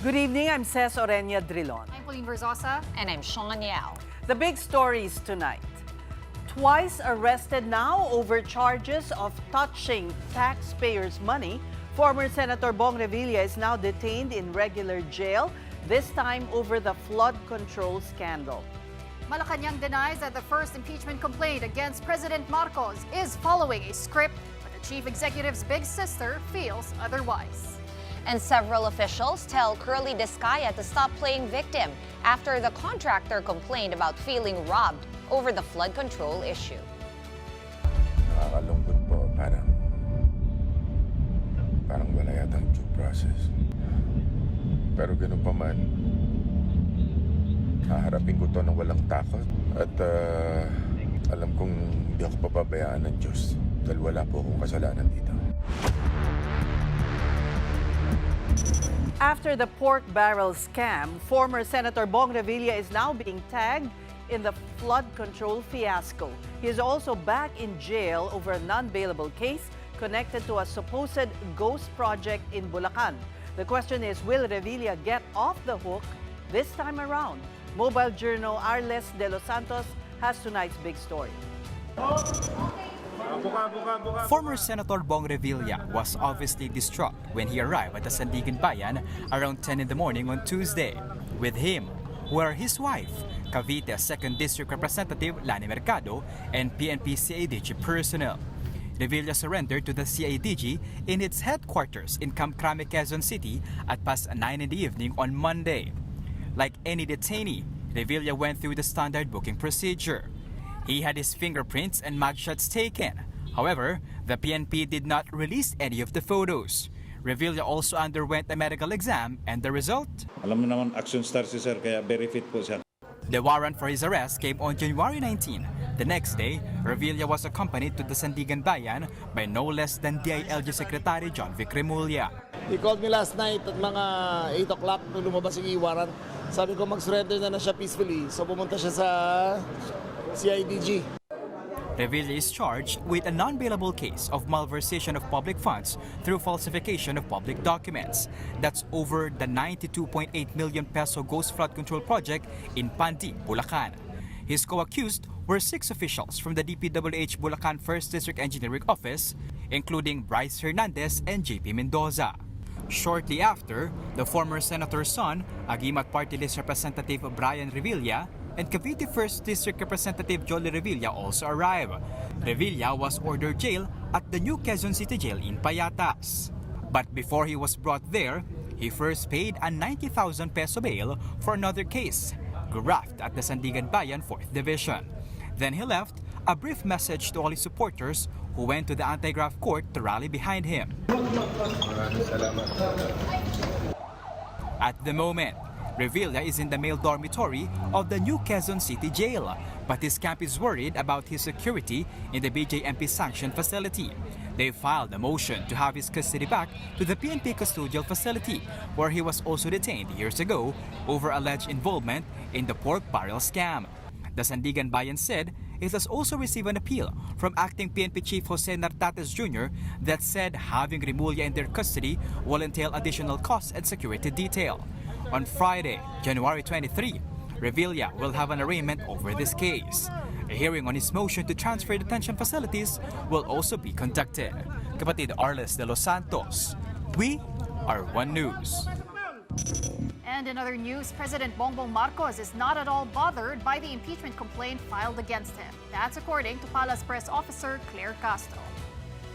Good evening, I'm Ces Orenia Drilon. I'm Pauline Verzosa. And I'm Sean Yao. The big stories tonight. Twice arrested now over charges of touching taxpayers' money, former Senator Bong Revilla is now detained in regular jail, this time over the flood control scandal. Malacanang denies that the first impeachment complaint against President Marcos is following a script, but the chief executive's big sister feels otherwise. And several officials tell Curly Discaya to stop playing victim after the contractor complained about feeling robbed over the flood control issue. Nakakalungkot po, parang wala yatang due process. Pero ganun pa man, haharapin ko to ng walang takot. At alam kong hindi ako papabayaan ng Diyos dahil wala po akong kasalanan dito. After the pork barrel scam, former Senator Bong Revilla is now being tagged in the flood control fiasco. He is also back in jail over a non-bailable case connected to a supposed ghost project in Bulacan. The question is, will Revilla get off the hook this time around? Mobile Journal Arles de los Santos has tonight's big story. Former Senator Bong Revilla was obviously distraught when he arrived at the Sandigan Bayan around 10 in the morning on Tuesday. With him were his wife, Cavite 2nd District Representative Lani Mercado, and PNP CIDG personnel. Revilla surrendered to the CIDG in its headquarters in Camp Crame, Quezon City at past 9 in the evening on Monday. Like any detainee, Revilla went through the standard booking procedure. He had his fingerprints and mugshots taken. However, the PNP did not release any of the photos. Revilla also underwent a medical exam and the result? Alam mo naman, action star si sir, kaya very fit po siya. The warrant for his arrest came on January 19. The next day, Revilla was accompanied to the Sandigan Bayan by no less than DILG Secretary John Vic Remulla. He called me last night at mga 8 o'clock nung lumabas yung warrant. Sabi ko mag-surrender na siya peacefully. So pumunta siya sa CIDG. Revilla is charged with a non-bailable case of malversation of public funds through falsification of public documents. That's over the 92.8 million peso ghost flood control project in Pandi, Bulacan. His co-accused were 6 officials from the DPWH Bulacan 1st District Engineering Office, including Bryce Hernandez and JP Mendoza. Shortly after, the former senator's son, Agimat Party List Representative Brian Revilla, and Cavite 1st District Representative Jolie Revilla also arrived. Revilla was ordered jail at the new Quezon City Jail in Payatas. But before he was brought there, he first paid a 90,000 peso bail for another case, graft at the Sandigan Bayan 4th Division. Then he left a brief message to all his supporters who went to the anti-graft court to rally behind him. At the moment, Revilla is in the male dormitory of the new Quezon City Jail, but his camp is worried about his security in the BJMP sanctioned facility. They filed a motion to have his custody back to the PNP custodial facility, where he was also detained years ago over alleged involvement in the pork barrel scam. The Sandigan Bayan said it has also received an appeal from acting PNP Chief Jose Nartates Jr. that said having Remulla in their custody will entail additional costs and security detail. On Friday, January 23, Revilla will have an arraignment over this case. A hearing on his motion to transfer detention facilities will also be conducted. Kapatid Arles de los Santos, we are One News. And in other news, President Bongbong Marcos is not at all bothered by the impeachment complaint filed against him. That's according to Palace press officer Claire Castro.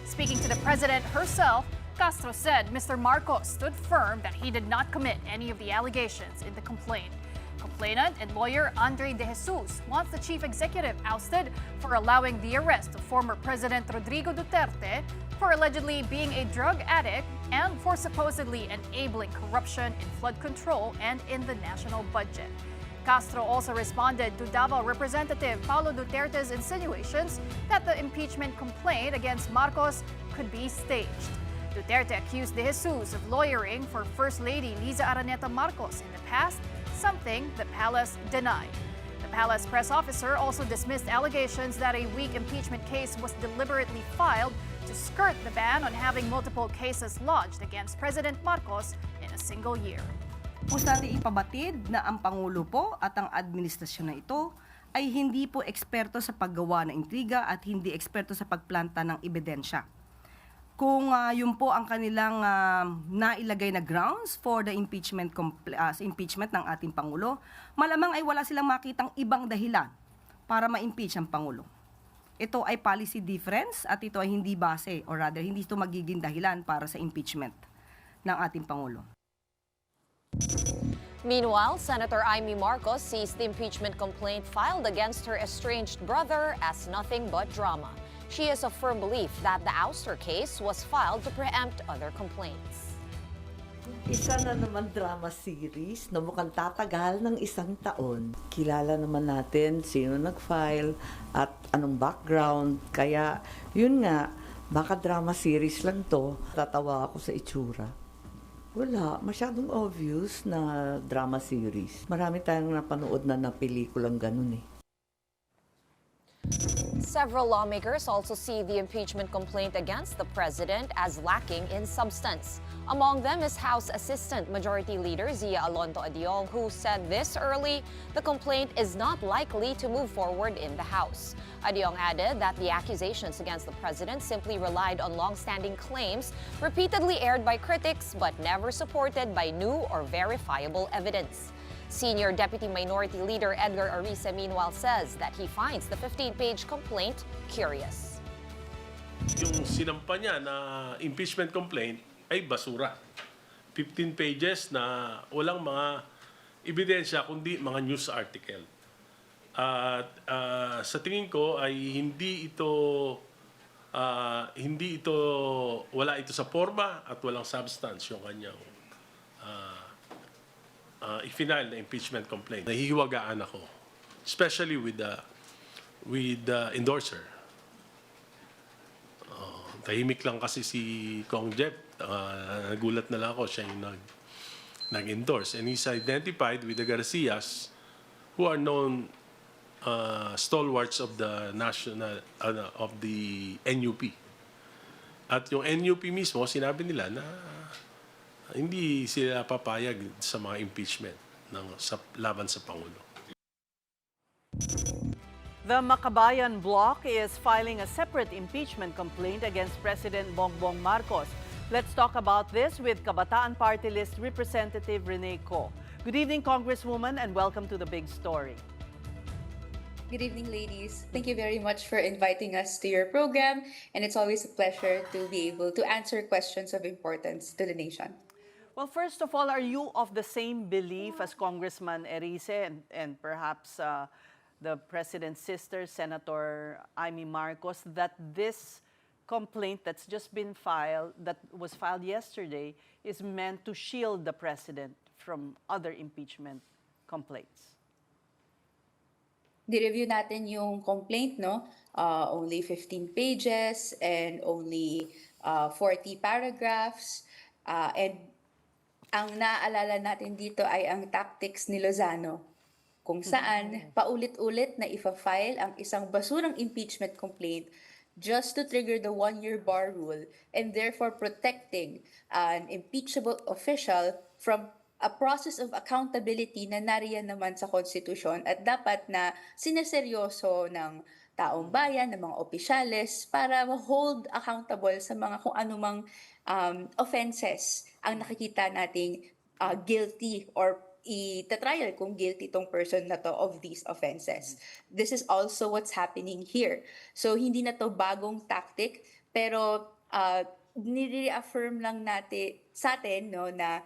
Speaking to the president herself, Castro said Mr. Marcos stood firm that he did not commit any of the allegations in the complaint. Complainant and lawyer Andre De Jesus wants the chief executive ousted for allowing the arrest of former President Rodrigo Duterte for allegedly being a drug addict and for supposedly enabling corruption in flood control and in the national budget. Castro also responded to Davao Representative Paulo Duterte's insinuations that the impeachment complaint against Marcos could be staged. Duterte accused De Jesus of lawyering for First Lady Liza Araneta Marcos in the past, something the palace denied. The palace press officer also dismissed allegations that a weak impeachment case was deliberately filed to skirt the ban on having multiple cases lodged against President Marcos in a single year. Gusto natin ipabatid na ang Pangulo po at ang administrasyon na ito ay hindi po eksperto sa paggawa ng intriga at hindi eksperto sa pagplanta ng ebidensya. Kung yun po ang kanilang nailagay na grounds for the impeachment ng ating Pangulo, malamang ay wala silang makitang ibang dahilan para ma-impeach ang Pangulo. Ito ay policy difference at ito ay hindi base or rather hindi ito magiging dahilan para sa impeachment ng ating Pangulo. Meanwhile, Senator Amy Marcos sees the impeachment complaint filed against her estranged brother as nothing but drama. She has a firm belief that the ouster case was filed to preempt other complaints. Isa na naman drama series na mukhang tatagal ng 1 taon. Kilala naman natin sino nag-file at anong background. Kaya yun nga, baka drama series lang to. Tatawa ako sa itsura. Wala, masyadong obvious na drama series. Marami tayong napanood na pelikulang ganun eh. Several lawmakers also see the impeachment complaint against the president as lacking in substance. Among them is House Assistant Majority Leader Zia Alonto Adiong, who said this early the complaint is not likely to move forward in the House. Adiong added that the accusations against the president simply relied on long-standing claims repeatedly aired by critics but never supported by new or verifiable evidence. Senior Deputy Minority Leader Edgar Arisa meanwhile says that he finds the 15-page complaint curious. Yung sinampa niya na impeachment complaint ay basura. 15 pages na walang mga ebidensya kundi mga news article. At sa tingin ko ay hindi ito wala ito sa forma at walang substance yung kanyang i-final na impeachment complaint. Nahihiwagaan ako, especially with the endorser. Tahimik lang kasi si Kong Jeff. Nagulat na lang ako siya yung nag-endorse. And he's identified with the Garcias, who are known stalwarts of the national of the NUP. At yung NUP mismo, sinabi nila na hindi sila papayag sa mga impeachment laban sa Pangulo. The Makabayan Bloc is filing a separate impeachment complaint against President Bongbong Marcos. Let's talk about this with Kabataan Party List Representative Rene Co. Good evening, Congresswoman, and welcome to The Big Story. Good evening, ladies. Thank you very much for inviting us to your program, and it's always a pleasure to be able to answer questions of importance to the nation. Well, first of all, are you of the same belief as Congressman Erice and perhaps the President's sister, Senator Amy Marcos, that this complaint that's just been filed, that was filed yesterday, is meant to shield the President from other impeachment complaints? Di-review natin yung complaint, no? Only 15 pages and only 40 paragraphs. And ang naaalala natin dito ay ang tactics ni Lozano, kung saan paulit-ulit na ifa-file ang isang basurang impeachment complaint just to trigger the one-year bar rule and therefore protecting an impeachable official from a process of accountability na nariyan naman sa konstitusyon at dapat na sineseryoso ng taong bayan, ng mga opisyales para ma-hold accountable sa mga kung anumang offenses ang nakikita nating guilty or itatrial kung guilty tong person na to of these offenses. This is also what's happening here. So hindi na to bagong tactic, pero nire-affirm lang natin sa atin, no, na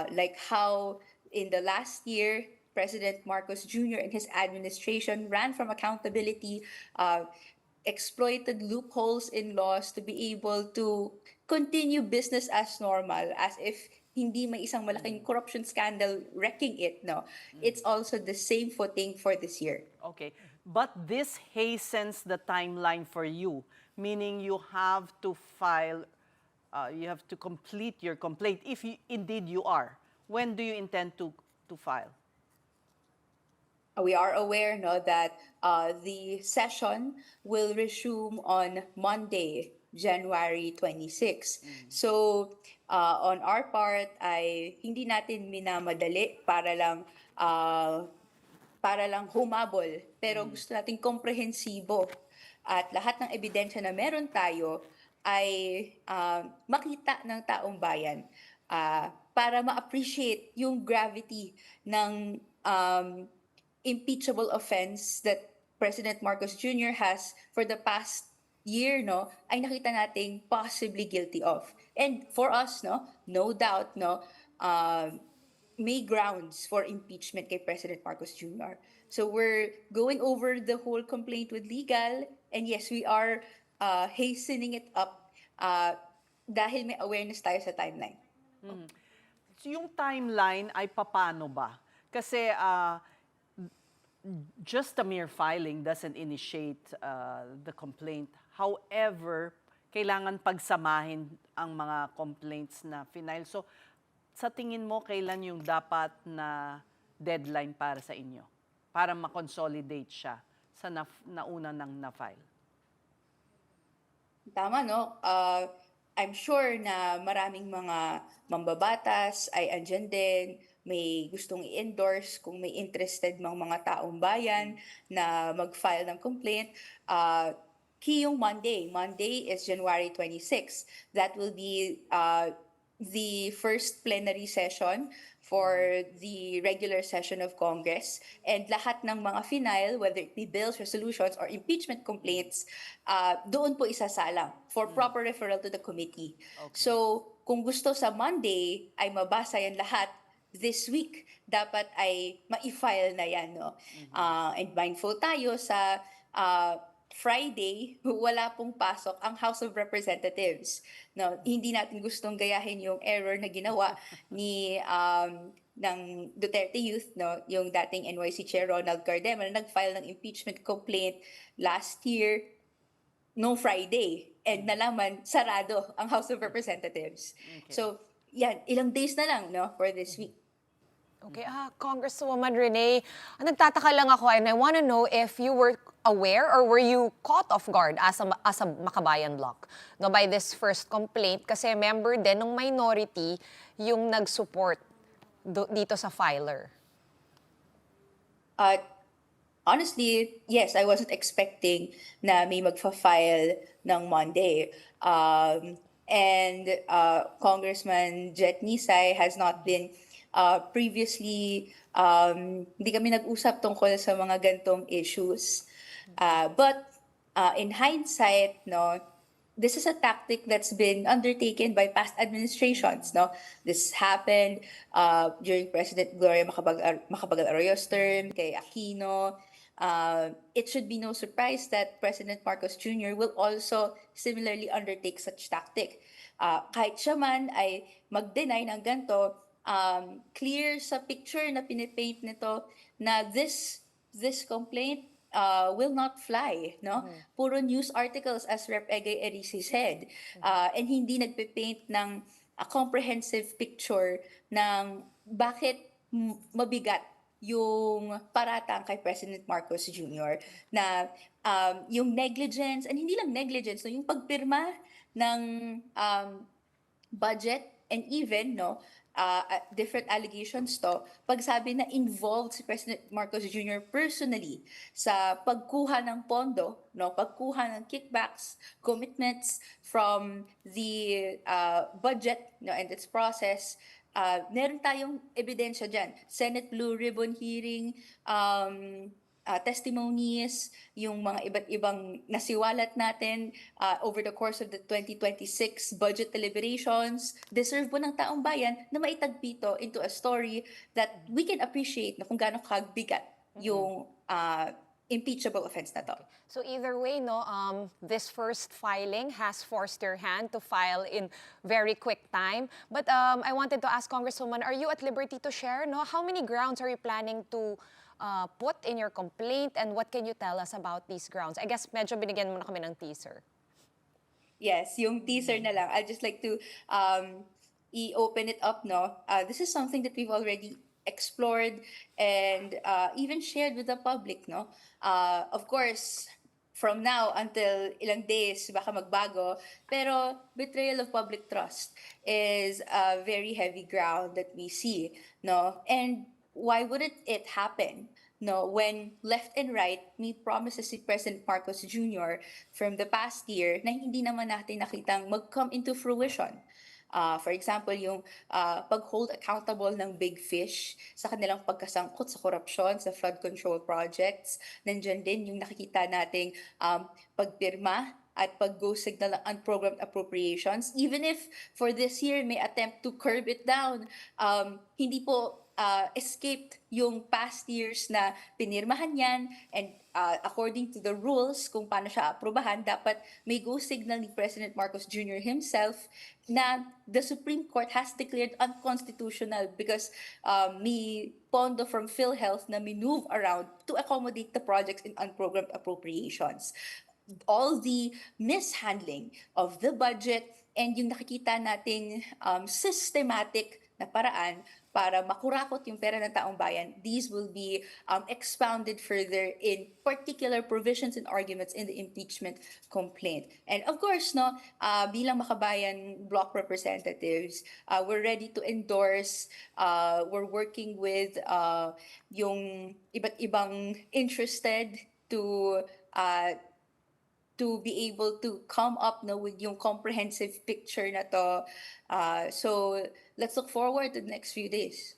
like how in the last year President Marcos Jr. and his administration ran from accountability, exploited loopholes in laws to be able to continue business as normal, as if hindi may isang malaking corruption scandal wrecking it, no? It's also the same footing for this year. Okay, but this hastens the timeline for you, meaning you have to file, you have to complete your complaint, if indeed you are. When do you intend to file? We are aware, no, that the session will resume on Monday, January 26. So, on our part ay hindi natin minamadali para lang humabol, pero gusto nating komprehensibo at lahat ng ebidensya na meron tayo ay makita ng taong bayan para ma-appreciate yung gravity ng impeachable offense that President Marcos Jr. has for the past year, no, ay nakita nating possibly guilty of. And for us, no doubt, may grounds for impeachment kay President Marcos Jr. So we're going over the whole complaint with legal, and yes, we are hastening it up dahil may awareness tayo sa timeline. So yung timeline ay papaano ba? Kasi just a mere filing doesn't initiate the complaint. However, kailangan pagsamahin ang mga complaints na final. So, sa tingin mo, kailan yung dapat na deadline para sa inyo? Para ma-consolidate siya sa nauna ng na-file? Tama, no? I'm sure na maraming mga mambabatas ay andyan din, may gustong i-endorse kung may interested mga taong bayan na mag-file ng complaint. Key yung Monday. Monday is January 26. That will be the first plenary session for the regular session of Congress. And lahat ng mga final, whether it be bills, resolutions, or impeachment complaints, doon po isasalang for proper referral to the committee. Okay. So, kung gusto sa Monday ay mabasa yan lahat, this week, dapat ay ma-file na yan. No? And mindful tayo sa Friday, wala pong pasok ang House of Representatives. No, hindi natin gustong gayahin yung error na ginawa ni ng Duterte Youth, no, yung dating NYC Chair Ronald Cardema na nag-file ng impeachment complaint last year no Friday, and nalaman sarado ang House of Representatives. Okay. So, yan, ilang days na lang, no, for this week. Okay, Congresswoman Rene, nagtataka lang ako, and I want to know if you were aware or were you caught off guard as a Makabayan Bloc by this first complaint, kasi member din ng minority yung nag-support dito sa filer. Honestly, yes, I wasn't expecting na may magfa-file ng Monday. And Congressman Jet Nisay has not been previously, hindi kami nag-usap tungkol sa mga gantong issues. But in hindsight, no, this is a tactic that's been undertaken by past administrations. No, this happened during President Gloria Macapagal-Arroyo's term, kay Aquino. It should be no surprise that President Marcos Jr. will also similarly undertake such tactic. Kahit siya man ay mag-deny ng ganito, clear sa picture na pinipaint nito na this complaint will not fly, no? Puro news articles, as Rep. Egay Erici said, and hindi nagpipaint ng a comprehensive picture ng bakit mabigat yung paratang kay President Marcos Jr. na yung negligence, and hindi lang negligence, no, yung pagpirma ng budget, and even, no, different allegations to, pagsabi na involved si President Marcos Jr. personally sa pagkuha ng pondo, no, pagkuha ng kickbacks, commitments from the budget, no, and its process. Meron tayong ebidensya dyan. Senate Blue Ribbon hearing, testimonies, yung mga iba't ibang nasiwalat natin over the course of the 2026 budget deliberations, deserve po ng taong bayan na maitagpito into a story that we can appreciate na kung gaano kabigat yung impeachable offense na to. So either way, no, this first filing has forced your hand to file in very quick time. But I wanted to ask Congresswoman, are you at liberty to share, no? How many grounds are you planning to put in your complaint, and what can you tell us about these grounds? I guess medyo binigyan mo na kami ng teaser. Yes, yung teaser na lang. I'd just like to i-open it up, no? This is something that we've already explored and even shared with the public, no? Of course, from now until ilang days, baka magbago. Pero betrayal of public trust is a very heavy ground that we see, no? And why wouldn't it happen? No, when left and right, may promises si President Marcos Jr. from the past year na hindi naman natin nakitang mag-come into fruition. For example, yung pag-hold accountable ng big fish sa kanilang pagkasangkot sa korupsyon, sa flood control projects. Nandiyan din yung nakikita nating pagpirma at pag-go signal ng unprogrammed appropriations. Even if for this year may attempt to curb it down, hindi po escaped yung past years na pinirmahan yan, and according to the rules kung paano siya aprobahan, dapat may go signal ni President Marcos Jr. himself na the Supreme Court has declared unconstitutional because may pondo from PhilHealth na move around to accommodate the projects in unprogrammed appropriations. All the mishandling of the budget and yung nakikita nating systematic na paraan para makurakot yung pera ng taong bayan, these will be expounded further in particular provisions and arguments in the impeachment complaint. And of course, no, bilang Makabayan block representatives, we're ready to endorse, we're working with yung iba't ibang interested to be able to come up with yung comprehensive picture na to. So let's look forward to the next few days.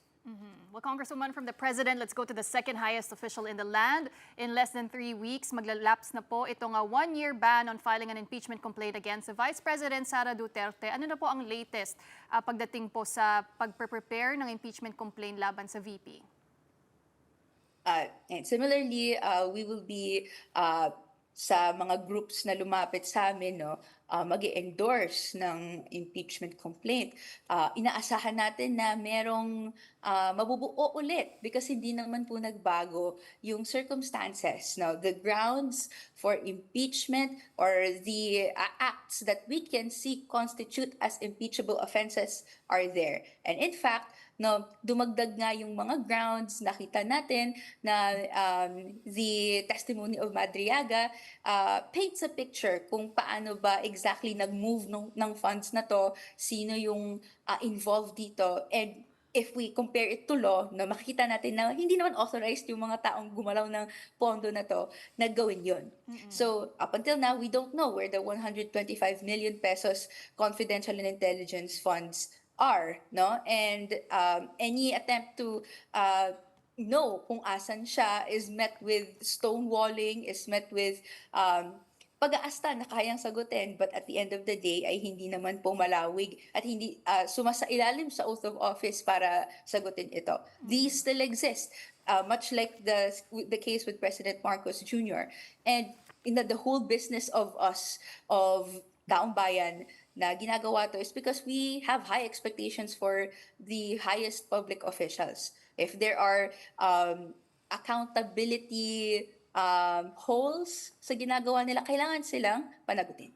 Well, Congresswoman, from the President, let's go to the second highest official in the land. In less than 3 weeks, maglalapse na po itong 1-year ban on filing an impeachment complaint against the Vice President Sara Duterte. Ano na po ang latest pagdating po sa pag-prepare ng impeachment complaint laban sa VP? And similarly, we will be sa mga groups na lumapit sa amin, no, mag-endorse ng impeachment complaint. Inaasahan natin na merong mabubuo ulit because hindi naman po nagbago yung circumstances. No? The grounds for impeachment or the acts that we can see constitute as impeachable offenses are there. And in fact, no, dumagdag nga yung mga grounds. Nakita natin na the testimony of Madriaga paints a picture kung paano ba exactly nag-move ng funds na to, sino yung involved dito. And if we compare it to law, no, makikita natin na hindi naman authorized yung mga taong gumalaw ng pondo na to na gawin yun. So up until now, we don't know where the 125 million pesos confidential and intelligence funds are, no? And any attempt to know kung asan siya is met with stonewalling, is met with pag-aasta na kayang sagutin, but at the end of the day ay hindi naman po malawig at hindi sumasailalim sa oath of office para sagutin ito. These still exist, much like the case with President Marcos Jr. And in the whole business of us, of taong bayan, na ginagawa to is because we have high expectations for the highest public officials. If there are accountability holes sa ginagawa nila, kailangan silang panagutin.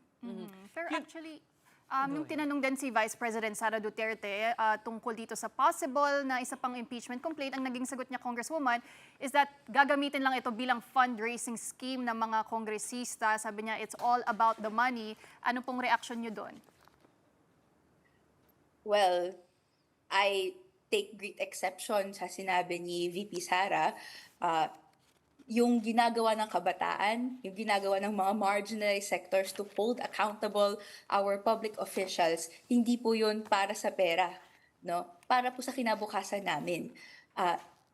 Pero actually, yung tinanong din si Vice President Sara Duterte tungkol dito sa possible na isa pang impeachment complaint, ang naging sagot niya, Congresswoman, is that gagamitin lang ito bilang fundraising scheme ng mga kongresista. Sabi niya, it's all about the money. Ano pong reaction niyo doon? Well, I take great exception sa sinabi ni VP Sara. Yung ginagawa ng kabataan, yung ginagawa ng mga marginalized sectors to hold accountable our public officials, hindi po yun para sa pera, no? Para po sa kinabukasan namin.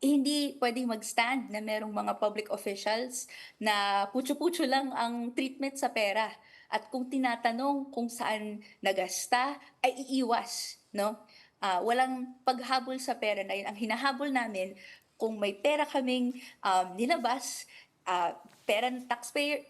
Hindi pwedeng mag-stand na merong mga public officials na putyo-putyo lang ang treatment sa pera. At kung tinatanong kung saan nagasta, ay iiwas, no? Walang paghabol sa pera na yun. Ang hinahabol namin, kung may pera kaming nilabas, pera ng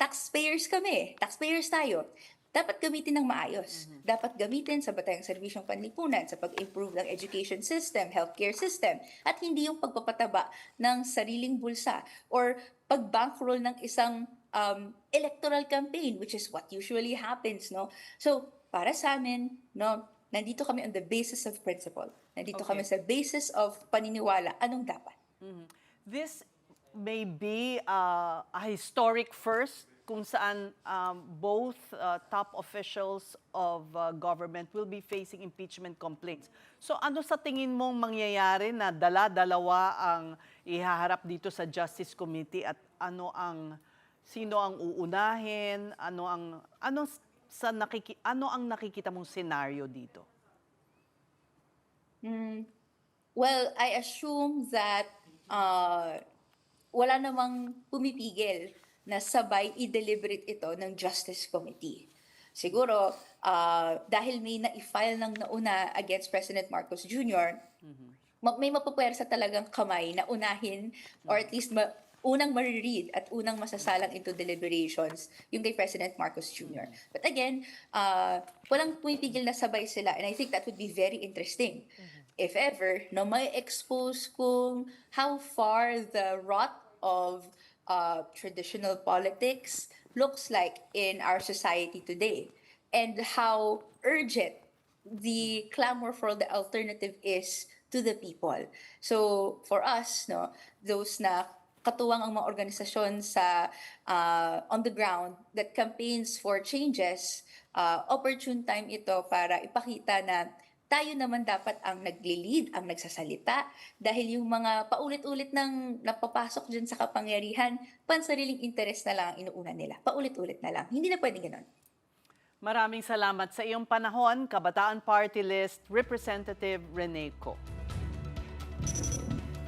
taxpayers kami, taxpayers tayo, dapat gamitin ng maayos. Dapat gamitin sa batayang serbisyong panlipunan, sa pag-improve ng education system, healthcare system, at hindi yung pagpapataba ng sariling bulsa or pag-bankroll ng isang electoral campaign, which is what usually happens, no? So, para sa amin, no, nandito kami on the basis of principle. Nandito kami sa basis of paniniwala. Anong dapat? This may be a historic first kung saan both top officials of government will be facing impeachment complaints. So ano sa tingin mong mangyayari na dala-dalawa ang ihaharap dito sa Justice Committee at sino ang uunahin, ano ang nakikita mong senaryo dito? Well, I assume that wala namang pumipigil na sabay i-deliberate ito ng Justice Committee. Siguro, dahil may na-file ng nauna against President Marcos Jr., may mapupwersa talagang kamay na unahin or at least unang mariread at unang masasalang into deliberations yung kay President Marcos Jr. But again, walang pumipigil na sabay sila, and I think that would be very interesting. If ever, no, may expose kung how far the rot of traditional politics looks like in our society today, and how urgent the clamor for the alternative is to the people. So for us, no, those na katuwang ang mga organisasyon sa on the ground that campaigns for changes, opportune time ito para ipakita na tayo naman dapat ang nagli-lead, ang nagsasalita, dahil yung mga paulit-ulit nang napapasok dyan sa kapangyarihan, pansariling interes na lang ang inuuna nila. Paulit-ulit na lang. Hindi na pwedeng ganon. Maraming salamat sa iyong panahon, Kabataan Party List Representative Rene Co.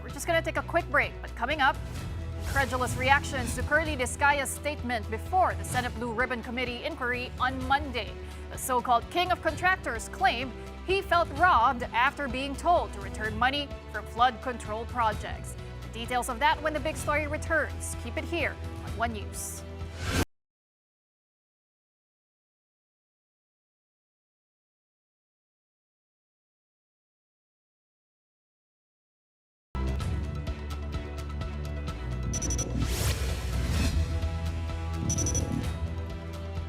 We're just going to take a quick break, but coming up, incredulous reactions to Curly Discaya's statement before the Senate Blue Ribbon Committee inquiry on Monday. The so-called king of contractors claimed he felt robbed after being told to return money from flood control projects. The details of that when the big story returns. Keep it here on One News.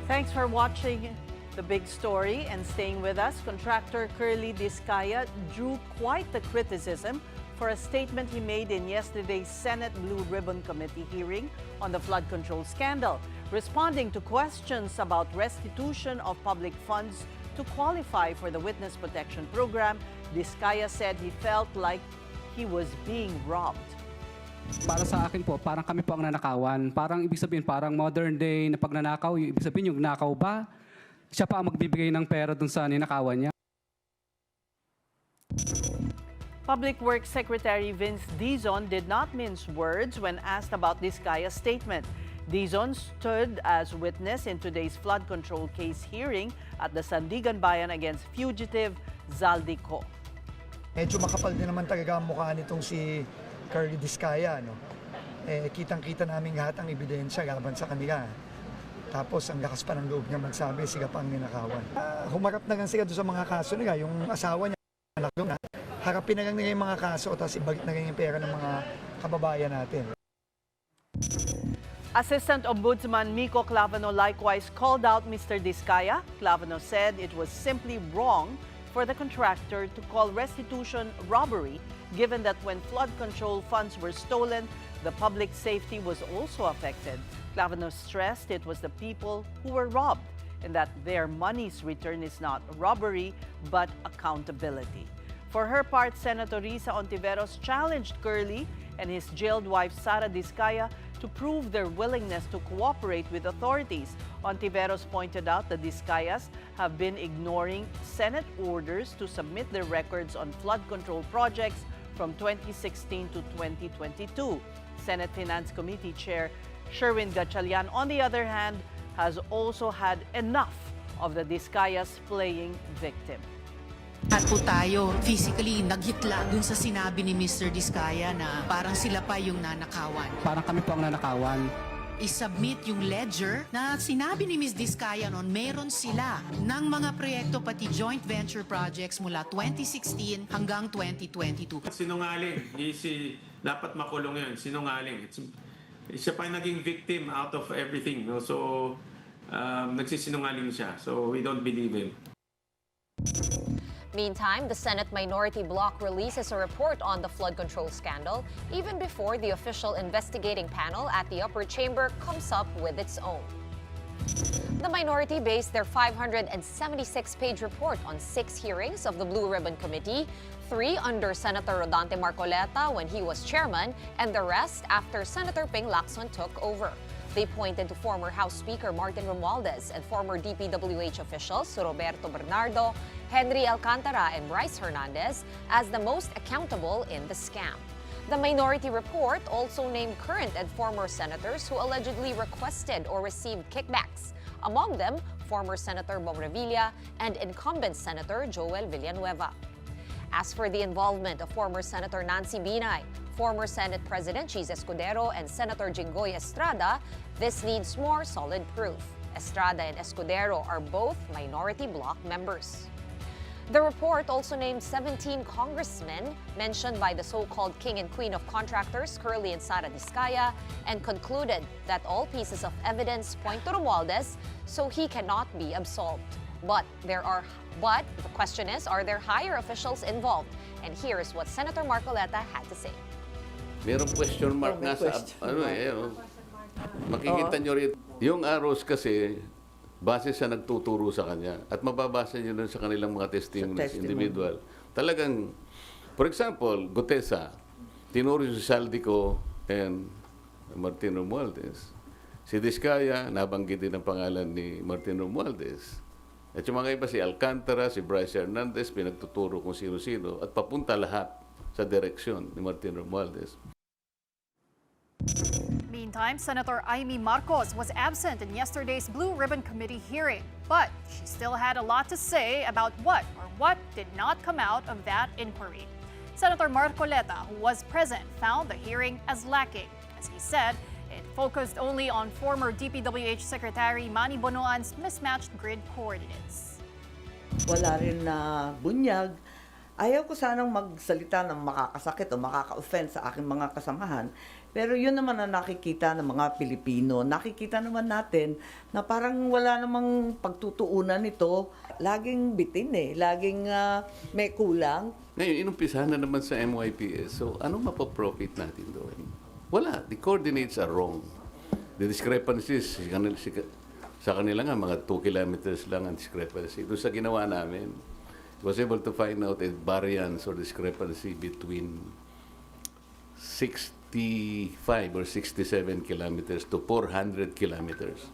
Thanks for watching The Big Story and staying with us. Contractor Curly Discaya drew quite the criticism for a statement he made in yesterday's Senate Blue Ribbon Committee hearing on the flood control scandal. Responding to questions about restitution of public funds to qualify for the Witness Protection Program, Discaya said he felt like he was being robbed. Para sa akin po, parang kami po ang nanakawan. Parang ibig sabihin, parang modern day na pagnanakaw, yung ibig sabihin yung nakaw ba, siya pa ang magbibigay ng pera dun sa ninakawan niya. Public Works Secretary Vince Dizon did not mince words when asked about Discaya's statement. Dizon stood as witness in today's flood control case hearing at the Sandigan Bayan against fugitive Zaldico. Medyo makapal din naman talaga ang mukha nitong si Curly Discaya, no? Kitang-kita namin lahat ang ebidensya laban sa kanila. Tapos ang lakas pa ng loob niya magsabi, sila pa ang ninakawan. Humarap na lang sila doon sa mga kaso nila. Yung asawa niya, anak doon, harapin na lang nila yung mga kaso tapos ibalik na lang yung pera ng mga kababayan natin. Assistant Ombudsman Miko Clavano likewise called out Mr. Discaya. Clavano said it was simply wrong for the contractor to call restitution robbery, given that when flood control funds were stolen, the public safety was also affected. Clavano stressed it was the people who were robbed and that their money's return is not robbery but accountability. For her part, Senator Risa Ontiveros challenged Curly and his jailed wife Sara Discaya to prove their willingness to cooperate with authorities. Ontiveros pointed out the Discayas have been ignoring Senate orders to submit their records on flood control projects from 2016 to 2022. Senate Finance Committee Chair Sherwin Gatchalian, on the other hand, has also had enough of the Discayas playing victim. At po tayo, physically, naghitla dun sa sinabi ni Mr. Discaya na parang sila pa yung nanakawan. Parang kami po ang nanakawan. I-submit yung ledger na sinabi ni Ms. Discaya noon, meron sila ng mga proyekto pati joint venture projects mula 2016 hanggang 2022. Sinungaling, dapat makulong yun, sinungaling. Siya pa naging victim out of everything. No? So, nagsisinungaling siya. So, we don't believe him. Meantime, the Senate Minority Bloc releases a report on the flood control scandal even before the official investigating panel at the upper chamber comes up with its own. The minority based their 576-page report on 6 hearings of the Blue Ribbon Committee, 3 under Senator Rodante Marcoleta when he was chairman, and the rest after Senator Ping Lacson took over. They pointed to former House Speaker Martin Romualdez and former DPWH officials Roberto Bernardo, Henry Alcantara, and Bryce Hernandez as the most accountable in the scam. The minority report also named current and former senators who allegedly requested or received kickbacks. Among them, former Senator Bong Revilla and incumbent Senator Joel Villanueva. As for the involvement of former Senator Nancy Binay, former Senate President Cheese Escudero, and Senator Jinggoy Estrada, this needs more solid proof. Estrada and Escudero are both minority bloc members. The report also named 17 congressmen mentioned by the so-called king and queen of contractors, Curly and Sara Diskaya, and concluded that all pieces of evidence point to Romualdez, so he cannot be absolved. But the question is, are there higher officials involved? And here's what Senator Marcoleta had to say. Merong question mark nga sa makikita nyo rin. Yung arrows kasi, base sa nagtuturo sa kanya at mababasa nyo nun sa kanilang mga testimonies individual. Talagang, for example, Gutesa, tinuro si Saldico and Martin Romualdez. Si Diskaya, nabanggit din ang pangalan ni Martin Romualdez. At yung mga iba, si Alcantara, si Bryce Hernandez, pinagtuturo kung sino-sino at papunta lahat sa direksyon ni Martin Romualdez. Meantime, Senator Amy Marcos was absent in yesterday's Blue Ribbon Committee hearing, but she still had a lot to say about what did not come out of that inquiry. Senator Marcoleta, who was present, found the hearing as lacking. As he said, it focused only on former DPWH Secretary Manny Bonoan's mismatched grid coordinates. Wala rin na bunyag. Ayaw ko sanang magsalita ng makakasakit o makaka-offend sa aking mga kasamahan. Pero yun naman ang nakikita ng mga Pilipino. Nakikita naman natin na parang wala namang pagtutuunan nito. Laging bitin laging may kulang. Ngayon, inumpisahan na naman sa MYPS. So, anong mapaprofit natin doon? Wala. The coordinates are wrong. The discrepancies, sa kanila nga, mga 2 kilometers lang ang discrepancy. Doon sa ginawa namin, was able to find out a variance or discrepancy between 65 or 67 kilometers to 400 kilometers.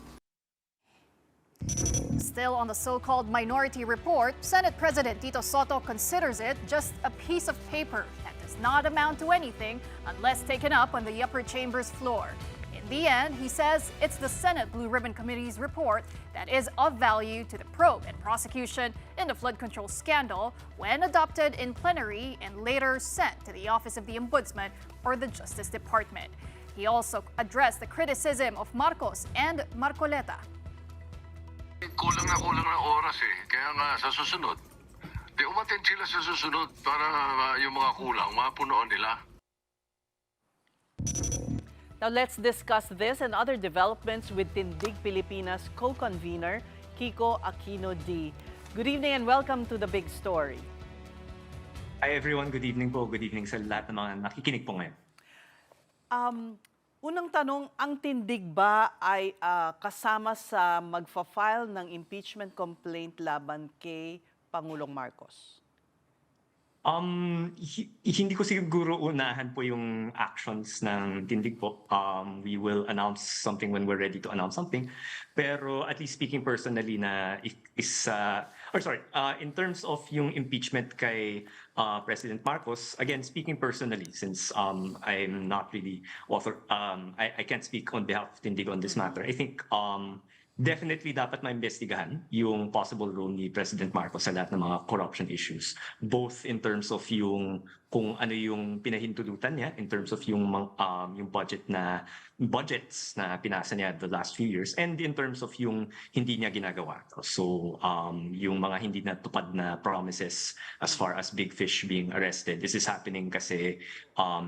Still on the so-called minority report, Senate President Tito Soto considers it just a piece of paper that does not amount to anything unless taken up on the upper chamber's floor. In the end, he says it's the Senate Blue Ribbon Committee's report that is of value to the probe and prosecution in the flood control scandal when adopted in plenary and later sent to the Office of the Ombudsman or the Justice Department. He also addressed the criticism of Marcos and Marcoleta. Kulang na oras Kaya nga sa susunod, umattend sila sa susunod para yung mga kulang, mapunoon nila. Now let's discuss this and other developments with Tindig Pilipinas co-convener Kiko Aquino D. Good evening and welcome to The Big Story. Hi everyone, good evening po. Good evening sa lahat ng mga nakikinig po ngayon. Unang tanong, ang Tindig ba ay kasama sa magfa-file ng impeachment complaint laban kay Pangulong Marcos? Hindi ko siguro unahan po yung actions ng Tindig po. We will announce something when we're ready to announce something. Pero at least speaking personally na in terms of yung impeachment kay President Marcos, again, speaking personally, since I'm not really I can't speak on behalf of Tindig on this matter. I think definitely dapat maimbestigahan yung possible role ni President Marcos sa lahat ng mga corruption issues, both in terms of yung kung ano yung pinahintulutan niya in terms of yung budgets na pinasa niya the last few years, and in terms of yung hindi niya ginagawa. So yung mga hindi natupad na promises as far as Big Fish being arrested, is this happening kasi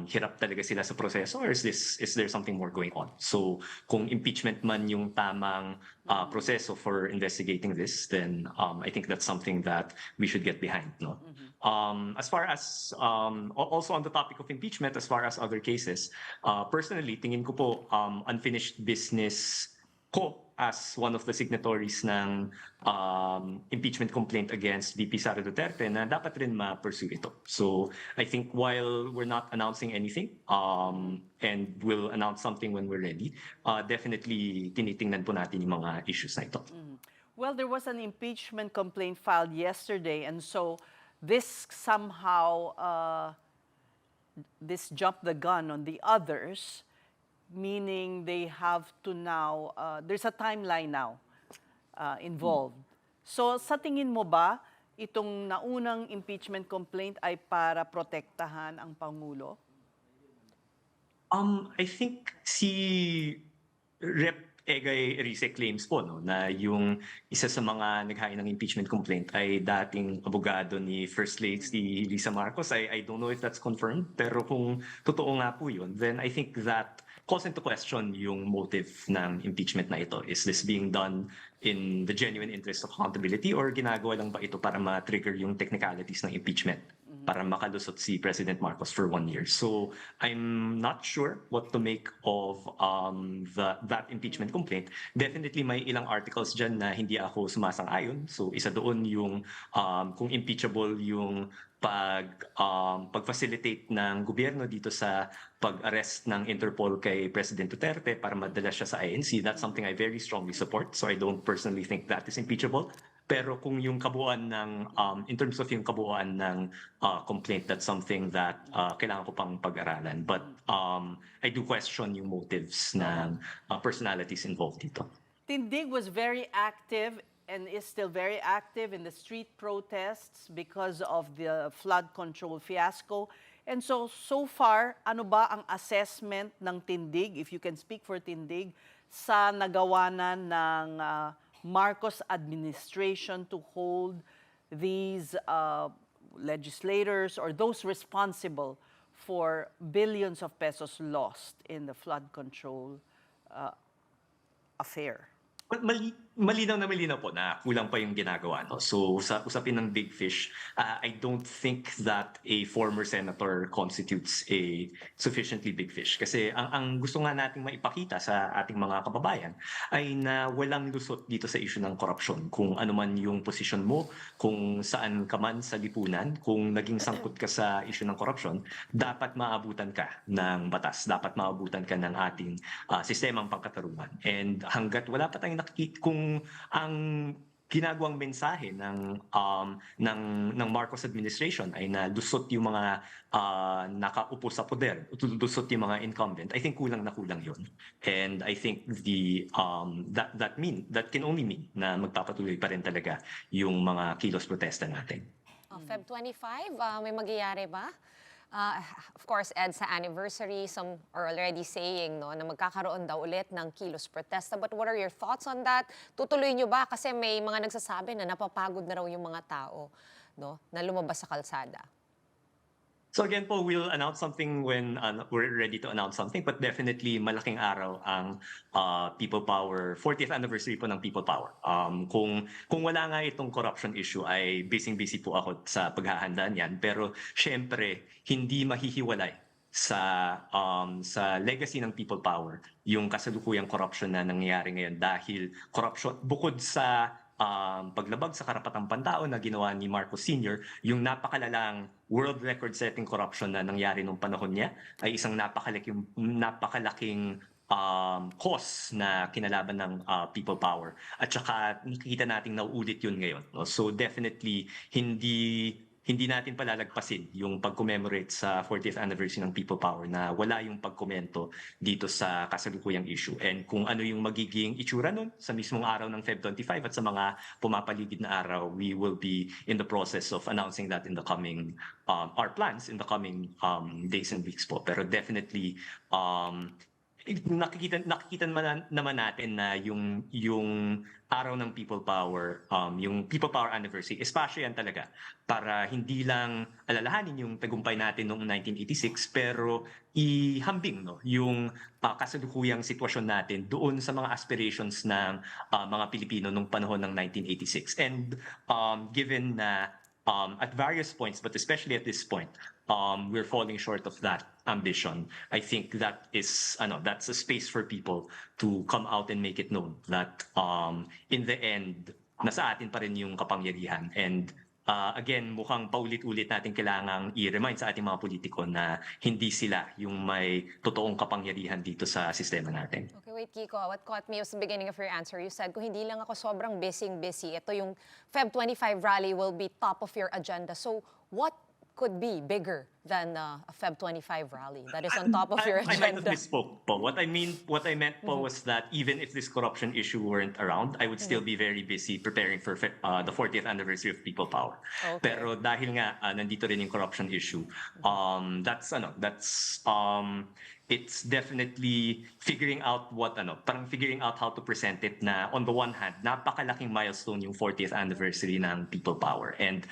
hirap talaga sila sa proseso, or is there something more going on? So kung impeachment man yung tamang proseso for investigating this, then I think that's something that we should get behind. No? As far as also on the topic of impeachment, as far as other cases, personally, tingin ko po unfinished business ko as one of the signatories ng impeachment complaint against VP Sara Duterte na dapat rin ma-pursue ito. So I think while we're not announcing anything and we'll announce something when we're ready, definitely tinitingnan po natin yung mga issues na ito. Well, there was an impeachment complaint filed yesterday, and so this somehow this jumped the gun on the others, meaning they have to now, there's a timeline now involved. So sa tingin mo ba, itong naunang impeachment complaint ay para protektahan ang Pangulo? I think si Rep. Egay Erice claims po na yung isa sa mga naghain ng impeachment complaint ay dating abogado ni First Lady Lisa Marcos. I don't know if that's confirmed, pero kung totoo nga po yun, then I think that calls into question yung motive ng impeachment na ito. Is this being done in the genuine interest of accountability, or ginagawa lang ba ito para ma-trigger yung technicalities ng impeachment? Para makalusot si President Marcos for 1 year. So I'm not sure what to make of that impeachment complaint. Definitely may ilang articles dyan na hindi ako sumasang-ayon. So isa doon yung kung impeachable yung pag-facilitate ng gobyerno dito sa pag-arrest ng Interpol kay President Duterte para madala siya sa INC. That's something I very strongly support. So I don't personally think that is impeachable. Pero kung yung kabuuan ng, in terms of yung kabuuan ng complaint, that's something that kailangan ko pang pag-aralan. But I do question yung motives ng personalities involved dito. Tindig was very active and is still very active in the street protests because of the flood control fiasco. And so far, ano ba ang assessment ng Tindig, if you can speak for Tindig, sa nagawanan ng Marcos administration to hold these legislators or those responsible for billions of pesos lost in the flood control affair? Malinaw na malinaw po na kulang pa yung ginagawa. No? So sa usapin ng Big Fish, I don't think that a former senator constitutes a sufficiently big fish. Kasi ang gusto nga nating maipakita sa ating mga kababayan ay na walang lusot dito sa issue ng korupsyon. Kung ano man yung posisyon mo, kung saan ka man sa lipunan, kung naging sangkot ka sa issue ng korupsyon, dapat maabutan ka ng batas. Dapat maabutan ka ng ating sistemang pangkatarungan. And hanggat wala pa tayong nakikita, kung ang ginagawang mensahe ng Marcos administration ay na lusot yung mga nakaupo sa poder, lusot yung mga incumbent, I think kulang na kulang yun. And I think that can only mean na magpapatuloy pa rin talaga yung mga kilos protesta natin. Feb 25, may magyayari ba? Of course, Ed, sa anniversary, some are already saying na magkakaroon daw ulit ng kilos protesta. But what are your thoughts on that? Tutuloy nyo ba? Kasi may mga nagsasabi na napapagod na raw yung mga tao na lumabas sa kalsada. So again po, we'll announce something when we're ready to announce something. But definitely, malaking araw ang People Power, 40th anniversary po ng People Power. Kung wala nga itong corruption issue, ay busy po ako sa paghahanda niyan. Pero syempre, hindi mahihiwalay sa legacy ng People Power yung kasalukuyang corruption na nangyayari ngayon. Dahil corruption, bukod sa paglabag sa karapatang pantao na ginawa ni Marcos Sr., yung napakalalang world record-setting corruption na nangyari nung panahon niya ay isang napakalaking cause na kinalaban ng People Power. At saka nakikita nating nauulit yun ngayon. No? So definitely, hindi hindi natin palalagpasin yung pag-commemorate sa 40th anniversary ng People Power na wala yung pagkomento dito sa kasalukuyang issue. And kung ano yung magiging itsura nun sa mismong araw ng Feb 25 at sa mga pumapaligid na araw, we will be in the process of announcing that in the coming, our plans in the coming days and weeks po. Pero definitely, nakikita naman natin na yung araw ng People Power, yung People Power anniversary, espasyo yan talaga para hindi lang alalahanin yung tagumpay natin noong 1986 pero ihambing yung kasalukuyang sitwasyon natin doon sa mga aspirations ng mga Pilipino nung panahon ng 1986. And given na at various points, but especially at this point, we're falling short of that ambition. I think that is, that's a space for people to come out and make it known that in the end, nasa atin pa rin yung kapangyarihan. And again, mukhang paulit-ulit natin kailangang i-remind sa ating mga politiko na hindi sila yung may totoong kapangyarihan dito sa sistema natin. Okay, wait, Kiko. What caught me was the beginning of your answer. You said, kung hindi lang ako sobrang busy, ito yung Feb 25 rally will be top of your agenda. So what could be bigger than a Feb 25 rally that is on top of your agenda? I might have misspoke po. What I meant po was that even if this corruption issue weren't around, I would still be very busy preparing for the 40th anniversary of People Power. Okay. Pero dahil nga nandito rin yung corruption issue, it's definitely figuring out figuring out how to present it na on the one hand, napakalaking milestone yung 40th anniversary ng People Power. And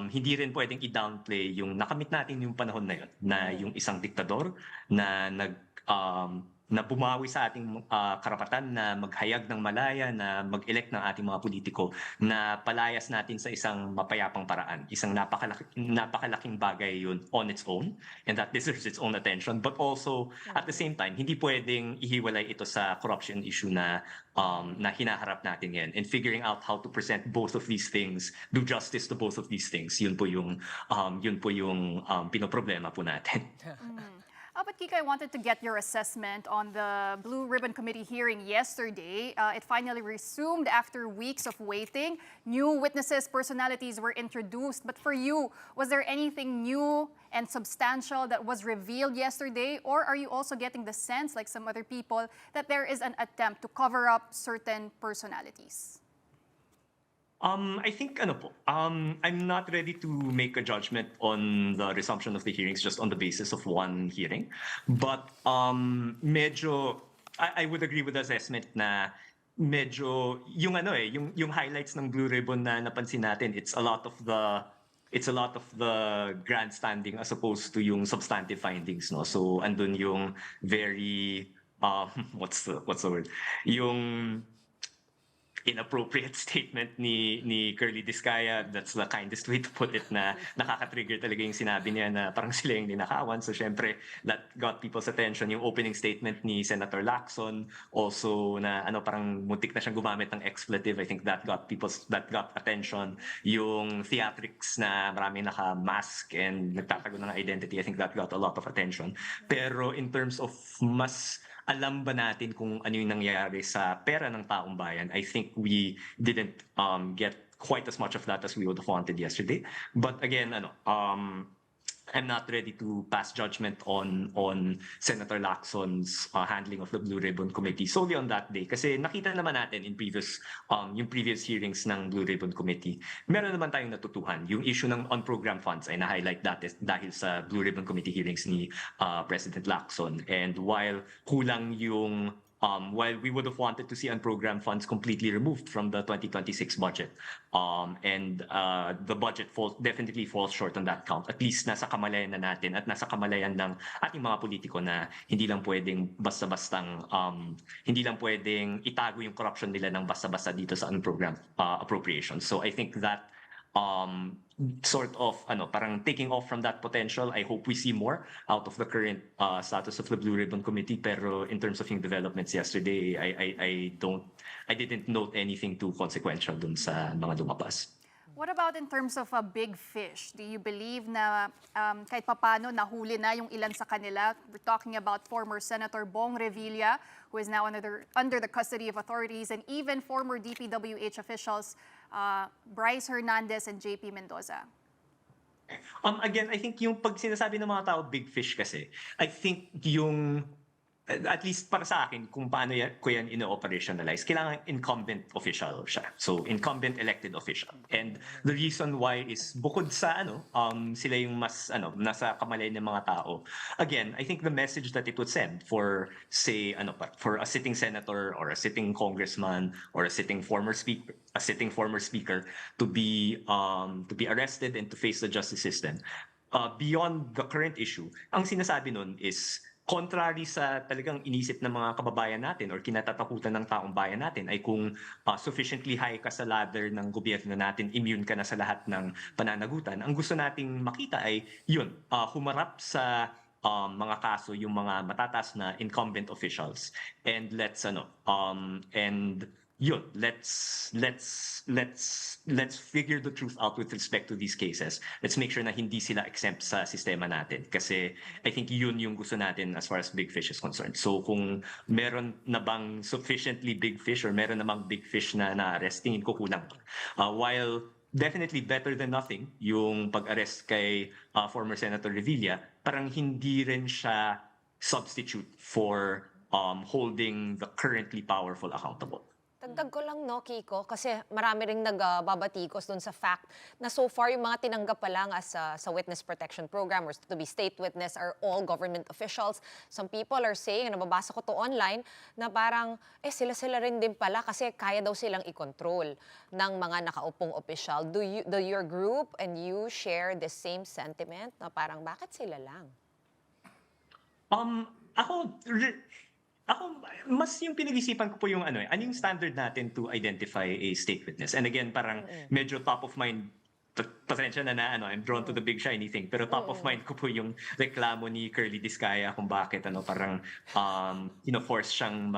hindi rin pwedeng i-downplay yung nakamit natin yung panahon na yun, na yung isang diktador na na bumawi sa ating karapatan na maghayag ng malaya, na mag-elect ng ating mga politiko, na palayas natin sa isang mapayapang paraan. Isang napakalaking bagay yun on its own, and that deserves its own attention. But also, at the same time, hindi pwedeng ihiwalay ito sa corruption issue na hinaharap natin ngayon. And figuring out how to present both of these things, do justice to both of these things, yun po yung pinoproblema po natin. But Kika, I wanted to get your assessment on the Blue Ribbon Committee hearing yesterday. It finally resumed after weeks of waiting. New witnesses, personalities were introduced. But for you, was there anything new and substantial that was revealed yesterday? Or are you also getting the sense, like some other people, that there is an attempt to cover up certain personalities? I think I'm not ready to make a judgment on the resumption of the hearings just on the basis of one hearing. But medyo I would agree with the assessment na medyo yung highlights ng Blue Ribbon na napansin natin, it's a lot of the grandstanding as opposed to yung substantive findings, no. So andun yung very what's the word? Yung inappropriate statement ni Curly Discaya. That's the kindest way to put it, na nakaka-trigger talaga yung sinabi niya na parang sila yung ninakawan. So syempre, that got people's attention. Yung opening statement ni Senator Lacson, also na parang muntik na siyang gumamit ng expletive. I think that got attention. Yung theatrics na maraming naka-mask and nagtatago ng identity, I think that got a lot of attention. Pero in terms of mas alam ba natin kung ano yung nangyayari sa pera ng taong bayan, I think we didn't get quite as much of that as we would have wanted yesterday. But again, I'm not ready to pass judgment on Senator Lacson's handling of the Blue Ribbon Committee solely on that day. Kasi nakita naman natin in previous hearings ng Blue Ribbon Committee, meron naman tayong natutuhan. Yung issue ng on-program funds ay na-highlight dahil sa Blue Ribbon Committee hearings ni President Lacson. And while kulang yung while we would have wanted to see unprogrammed funds completely removed from the 2026 budget, and the budget definitely falls short on that count. At least nasa kamalayan na natin at nasa kamalayan ng ating mga politiko na hindi lang pwedeng itago yung corruption nila ng basta-basta dito sa unprogrammed appropriations. So I think that sort of parang taking off from that potential. I hope we see more out of the current status of the Blue Ribbon Committee. Pero in terms of yung developments yesterday, I didn't note anything too consequential dun sa mga lumabas. What about in terms of a big fish? Do you believe na kahit papano nahuli na yung ilan sa kanila? We're talking about former Senator Bong Revilla, who is now under the custody of authorities, and even former DPWH officials Bryce Hernandez and JP Mendoza. Again, I think yung pag sinasabi ng mga tao big fish kasi, I think yung at least para sa akin, kung paano ko yan ino-operationalize, kailangan incumbent official siya. So, incumbent elected official. And the reason why is bukod sa sila yung mas nasa kamalayan ng mga tao. Again, I think the message that it would send for say for a sitting senator or a sitting congressman or a sitting former speaker to be arrested and to face the justice system. Beyond the current issue, ang sinasabi nun is contrary sa talagang inisip ng mga kababayan natin or kinatatakutan ng taong bayan natin ay kung sufficiently high ka sa ladder ng gobyerno natin, immune ka na sa lahat ng pananagutan. Ang gusto nating makita ay yun, humarap sa mga kaso yung mga matataas na incumbent officials, and let's figure the truth out with respect to these cases. Let's make sure na hindi sila exempt sa sistema natin. Kasi I think yun yung gusto natin as far as big fish is concerned. So kung meron na bang sufficiently big fish or meron namang big fish na na-arrest, tingin ko kulang. While definitely better than nothing yung pag-arrest kay former Senator Revilla, parang hindi rin siya substitute for holding the currently powerful accountable. Dagdag ko lang, no, Kiko, kasi marami ring nagbabatikos dun sa fact na so far yung mga tinanggap pa lang as sa witness protection program or to be state witness are all government officials. Some people are saying, nababasa ko to online, na parang sila rin din pala kasi kaya daw silang i-control ng mga nakaupong official. Do your group and you share the same sentiment na parang bakit sila lang? Ako, mas yung pinag-isipan ko po yung ano yung standard natin to identify a state witness. And again, parang medyo top of mind, pasensya na I'm drawn to the big shiny thing, pero top of mind ko po yung reklamo ni Curly Discaya kung bakit parang force siyang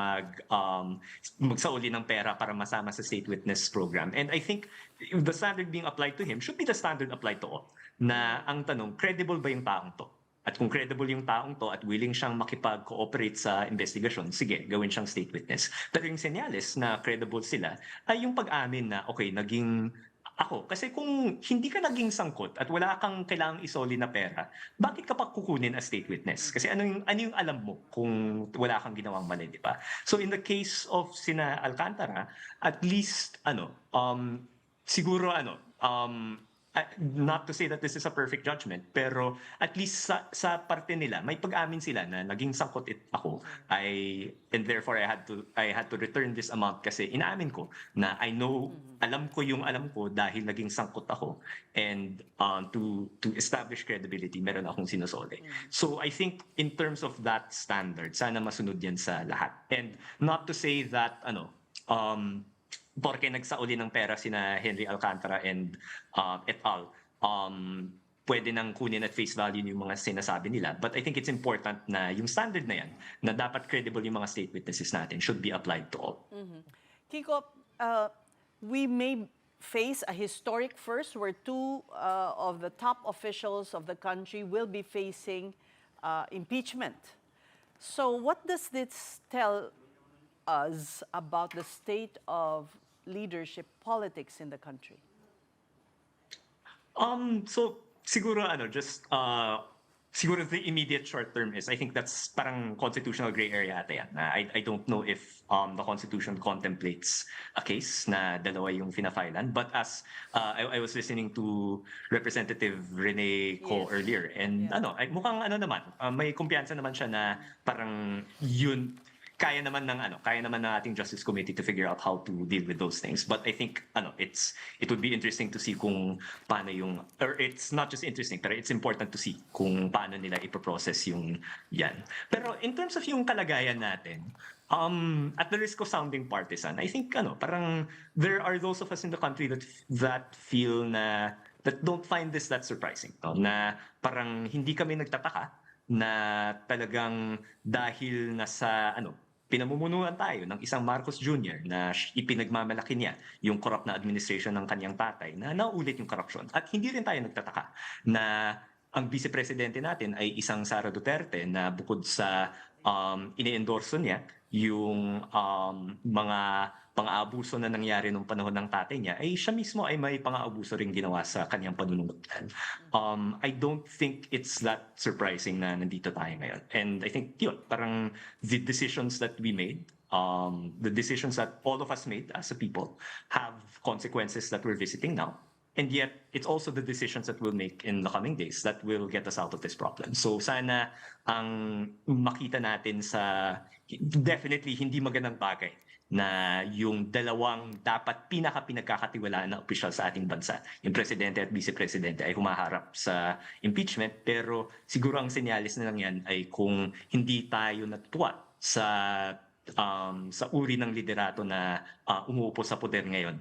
magsauli ng pera para masama sa state witness program. And I think the standard being applied to him should be the standard applied to all. Na ang tanong, credible ba yung taong to? At kung credible yung taong to at willing siyang makipag-cooperate sa investigasyon, sige, gawin siyang state witness. Pero yung senyales na credible sila ay yung pag-amin na, okay, naging ako. Kasi kung hindi ka naging sangkot at wala kang kailangang isoli na pera, bakit ka pa kukunin as state witness? Kasi ano yung alam mo kung wala kang ginawang mali, di ba? So in the case of sina Alcantara, at least, siguro, not to say that this is a perfect judgment, pero at least sa parte nila, may pag-amin sila na naging sangkot ako, and therefore I had to return this amount kasi inaamin ko na alam ko yung alam ko dahil naging sangkot ako, and to establish credibility, meron akong sinusole. So I think in terms of that standard, sana masunod yan sa lahat. And not to say that porque nagsauli ng pera sina Henry Alcantara and et al. Pwede nang kunin at face value yung mga sinasabi nila. But I think it's important na yung standard na yan, na dapat credible yung mga state witnesses natin, should be applied to all. Kiko, we may face a historic first where two of the top officials of the country will be facing impeachment. So what does this tell us about the state of leadership politics in the country? So siguro siguro the immediate short term is, I think that's parang constitutional gray area ata yan. I don't know if the Constitution contemplates a case na dalawa yung fina-filean. But as I was listening to Representative Rene Co earlier, and mukhang naman, may kumpiyansa naman siya na parang yun, kaya naman ng ating Justice Committee to figure out how to deal with those things. But I think it would be interesting to see kung paano or it's not just interesting, pero it's important to see kung paano nila ipoprocess yung yan. Pero in terms of yung kalagayan natin, at the risk of sounding partisan, I think parang there are those of us in the country that feel that don't find this that surprising, na parang hindi kami nagtataka na talagang dahil nasa pinamumunuan tayo ng isang Marcos Jr. na ipinagmamalaki niya yung corrupt na administration ng kanyang tatay, na naulit yung korupsyon. At hindi rin tayo nagtataka na ang vice-presidente natin ay isang Sara Duterte na bukod sa ine-endorso niya yung mga pang-aabuso na nangyari nung panahon ng tatay niya, ay siya mismo ay may pang-aabuso rin ginawa sa kanyang panunungkulan. I don't think it's that surprising na nandito tayo ngayon. And I think yun, parang the decisions that we made, the decisions that all of us made as a people have consequences that we're visiting now. And yet, it's also the decisions that we'll make in the coming days that will get us out of this problem. So sana ang makita natin sa definitely hindi magandang bagay na yung dalawang dapat pinagkakatiwalaan na opisyal sa ating bansa, yung presidente at vice-presidente ay humaharap sa impeachment, pero siguro ang senyalis na lang yan ay kung hindi tayo natuwa sa uri ng liderato na umuupo sa poder ngayon.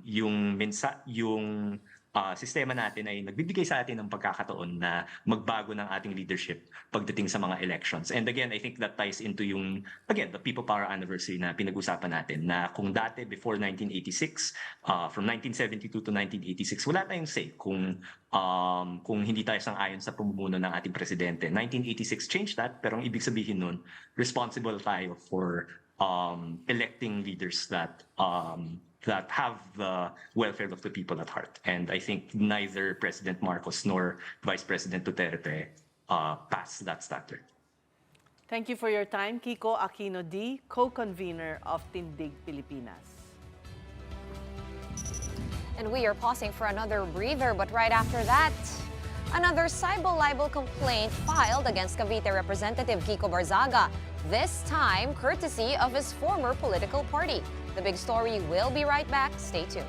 Yung sistema natin ay nagbibigay sa atin ng pagkakataon na magbago ng ating leadership pagdating sa mga elections. And again, I think that ties into the People Power Anniversary na pinag-usapan natin, na kung dati before 1986, from 1972 to 1986, wala tayong say kung hindi tayo sang-ayon sa pamumuno ng ating presidente. 1986 changed that, pero ang ibig sabihin nun, responsible tayo for electing leaders that have the welfare of the people at heart. And I think neither President Marcos nor Vice President Duterte passed that standard. Thank you for your time, Kiko Aquino D., co-convener of Tindig Pilipinas. And we are pausing for another breather, but right after that, another cyber-libel complaint filed against Cavite Representative Kiko Barzaga, this time courtesy of his former political party. The big story will be right back. Stay tuned.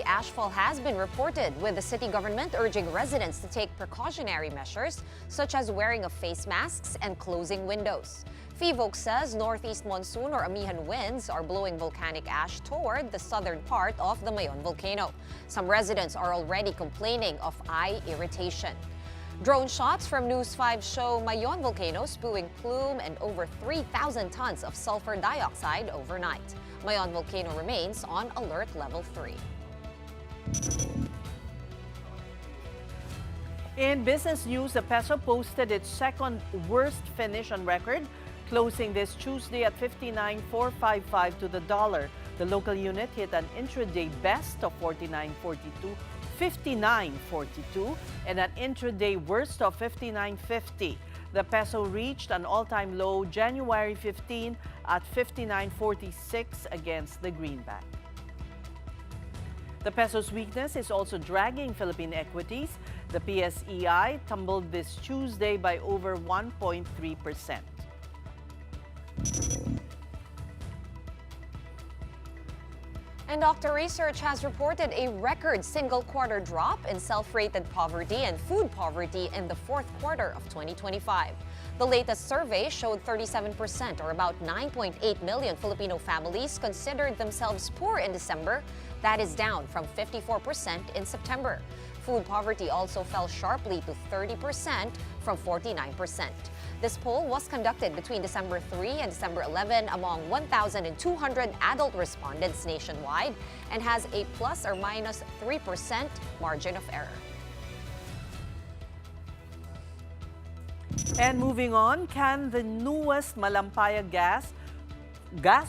Ashfall has been reported, with the city government urging residents to take precautionary measures such as wearing of face masks and closing windows. FIVOC says northeast monsoon or Amihan winds are blowing volcanic ash toward the southern part of the Mayon volcano. Some residents are already complaining of eye irritation. Drone shots from News 5 show Mayon volcano spewing plume and over 3,000 tons of sulfur dioxide overnight. Mayon volcano remains on alert level 3. In business news, the peso posted its second worst finish on record, closing this Tuesday at 59.455 to the dollar. The local unit hit an intraday best of 49.42, 59.42, and an intraday worst of 59.50. The peso reached an all-time low January 15 at 59.46 against the greenback. The peso's weakness is also dragging Philippine equities. The PSEI tumbled this Tuesday by over 1.3%. And Doctor Research has reported a record single-quarter drop in self-rated poverty and food poverty in the fourth quarter of 2025. The latest survey showed 37%, or about 9.8 million Filipino families, considered themselves poor in December. That is down from 54% in September. Food poverty also fell sharply to 30% from 49%. This poll was conducted between December 3 and December 11 among 1,200 adult respondents nationwide and has a plus or minus 3% margin of error. And moving on, can the newest Malampaya gas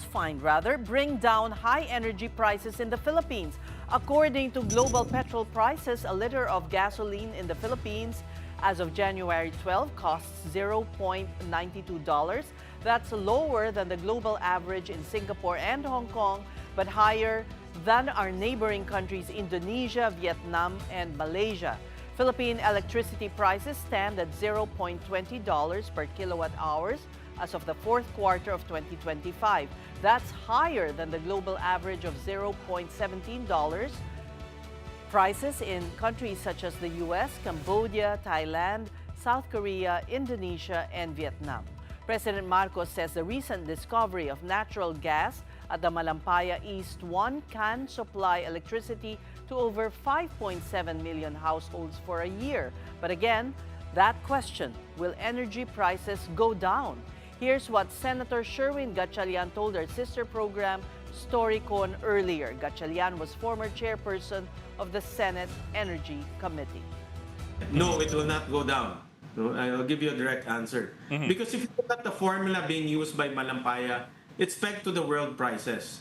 find bring down high energy prices in the Philippines? According to global petrol prices, a liter of gasoline in the Philippines as of January 12 costs $0.92. That's lower than the global average in Singapore and Hong Kong, but higher than our neighboring countries Indonesia, Vietnam, and Malaysia. Philippine electricity prices stand at $0.20 per kilowatt hours as of the fourth quarter of 2025. That's higher than the global average of $0.17. Prices in countries such as the US, Cambodia, Thailand, South Korea, Indonesia, and Vietnam. President Marcos says the recent discovery of natural gas at the Malampaya East 1 can supply electricity to over 5.7 million households for a year. But again, that question, will energy prices go down? Here's what Senator Sherwin Gatchalian told our sister program, Storycon, earlier. Gatchalian was former chairperson of the Senate Energy Committee. No, it will not go down. No, I'll give you a direct answer. Because if you look at the formula being used by Malampaya, it's pegged to the world prices.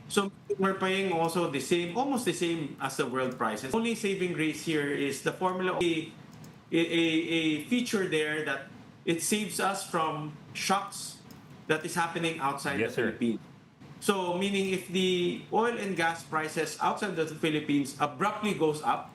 So we're paying also the same, almost the same as the world prices. Only saving grace here is the formula, a feature there that it saves us from shocks that is happening outside the Philippines. So meaning if the oil and gas prices outside the Philippines abruptly goes up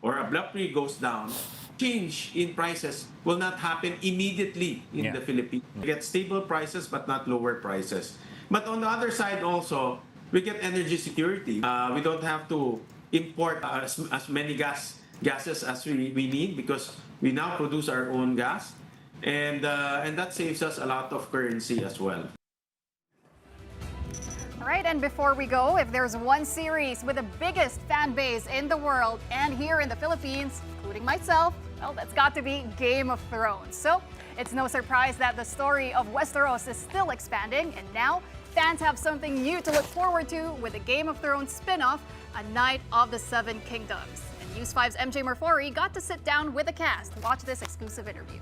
or abruptly goes down, change in prices will not happen immediately in the Philippines. We get stable prices but not lower prices. But on the other side also, we get energy security. We don't have to import as many gases as we need because we now produce our own gas. And that saves us a lot of currency as well. All right, and before we go, if there's one series with the biggest fan base in the world and here in the Philippines, including myself, well, that's got to be Game of Thrones. So it's no surprise that the story of Westeros is still expanding, and now fans have something new to look forward to with the Game of Thrones spin-off, A Night of the Seven Kingdoms. And News 5's MJ Murphy got to sit down with the cast to watch this exclusive interview.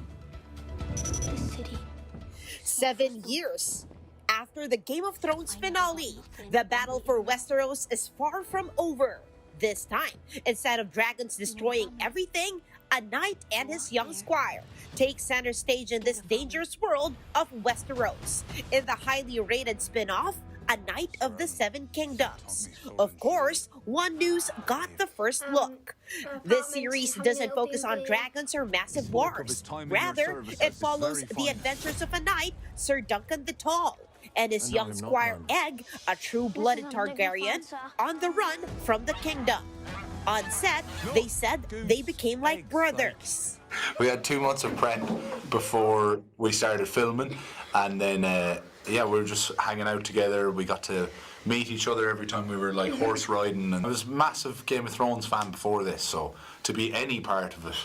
7 years after the Game of Thrones finale, the battle for Westeros is far from over. This time, instead of dragons destroying everything, a knight and his young squire take center stage in this dangerous world of Westeros. In the highly rated spin-off, A Night of the Seven Kingdoms. Of course, One News got the first look. This series doesn't focus on dragons or massive wars. Rather, it follows the adventures of a knight, Sir Duncan the Tall, and his young squire Egg, a true-blooded Targaryen, on the run from the kingdom. On set, they said they became like brothers. We had 2 months of prep before we started filming, and then we were just hanging out together. We got to meet each other every time we were like horse riding, and I was a massive Game of Thrones fan before this, so to be any part of it,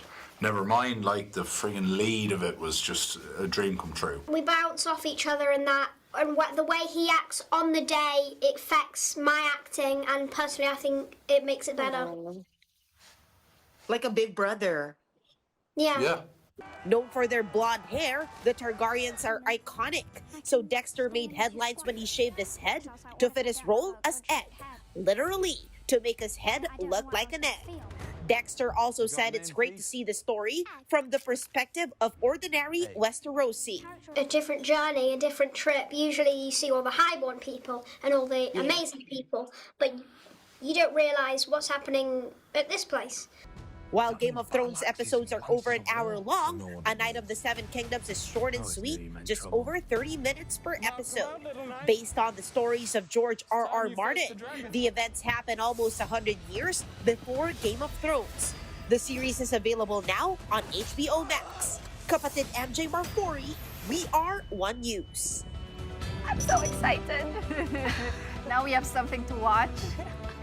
never mind like the friggin' lead of it, was just a dream come true. We bounce off each other in that, and the way he acts on the day, it affects my acting, and personally I think it makes it better. Like a big brother. Yeah. Known for their blonde hair, the Targaryens are iconic. So Dexter made headlines when he shaved his head to fit his role as Egg. Literally, to make his head look like an egg. Dexter also said it's great to see the story from the perspective of ordinary Westerosi. A different journey, a different trip. Usually you see all the highborn people and all the amazing people, but you don't realise what's happening at this place. While Game of Thrones episodes are over an hour long, A Night of the Seven Kingdoms is short and sweet, just over 30 minutes per episode. Based on the stories of George R.R. Martin, the events happen almost 100 years before Game of Thrones. The series is available now on HBO Max. Kapatid MJ Marfori, we are One News. I'm so excited. Now we have something to watch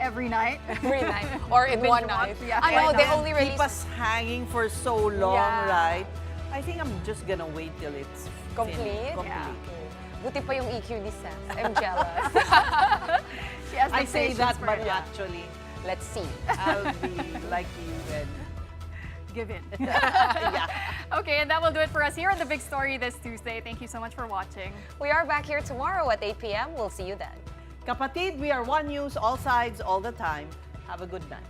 every night. Every night. Or in one night. Yeah. I know, they Keep only release... us hanging for so long, Yeah. right? I think I'm just gonna wait till it's Complete? Complete. Yeah. Buti pa yung EQ ni Seth. I'm jealous. She has I say that, expectations for but it. actually, Let's see. I'll be like you and Give in. yeah. Okay, and that will do it for us here on The Big Story this Tuesday. Thank you so much for watching. We are back here tomorrow at 8 p.m. We'll see you then. Kapatid, we are One News, all sides, all the time. Have a good night.